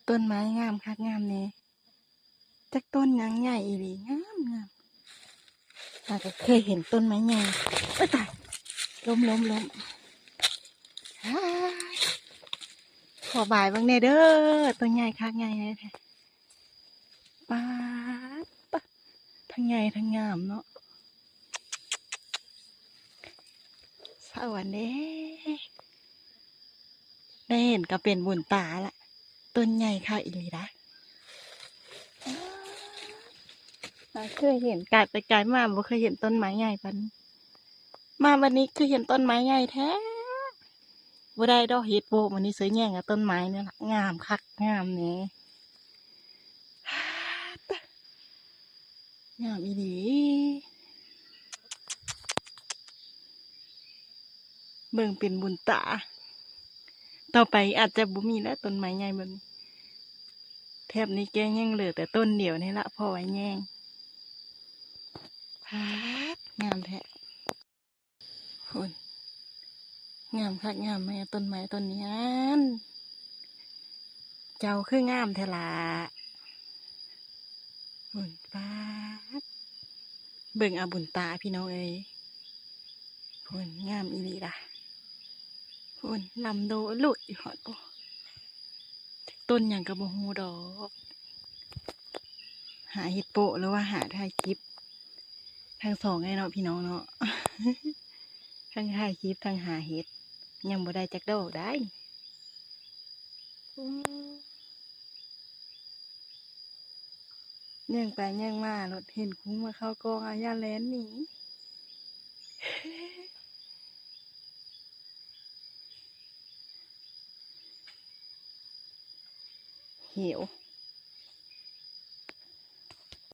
ต้นไม้งามคักงามแน่จักต้นยังใหญ่อีหลีงามงามตาก็เคยเห็นต้นไม้ใหญ่เอ้ยตายล้มอ้ายขอบายบางแน่เด้อต้นใหญ่คักใหญ่เลยแท้ป๊าดปะทั้งใหญ่ทั้งงามเนาะสวัสดีได้เห็นก็เป็นบุญตาละต้นใหญ่คักอีหลีนะเคยเห็นกาดไปไกลมาบ่เคยเห็นต้นไม้ใหญ่ปานนี้มาวันนี้คือเห็นต้นไม้ใหญ่แท้บ่ได้ดอกเห็ดโบกวันนี้สวยแย่งกับต้นไม้เนี่ยล่ะงามคักงามแหน่งามอีหลีเบิ่งเป็นบุญตาต่อไปอาจจะบ่มีแล้วต้นไม้ใหญ่แบบนี้แถบนี้แกยังเหลือแต่ต้นเดียวนี่ละพอไว้แย่งงามแท้คุณงามคักงามแม่ต้นไม้ต้นนี้เจ้าคืองามแท้ละบุญป้าดเบิ่งเอาบุญตาพี่น้องเอ้ยพุ่นงามอีหลีล่ะพุ่นลำโดลุดอยู่หอดโอต้นอย่างกระโบหูดอกหาเห็ดโปะหรือว่าหาถ่ายคลิปทั้งสองไงเนาะพี่น้องเนาะ ทั้งถ่ายคลิปทั้งหาเห็ดยังบ่ได้จักดอกได้ย่างไปย่างมารถเห็นคุ้งมาเข้ากองอาญาแลนหนีเหี่ยว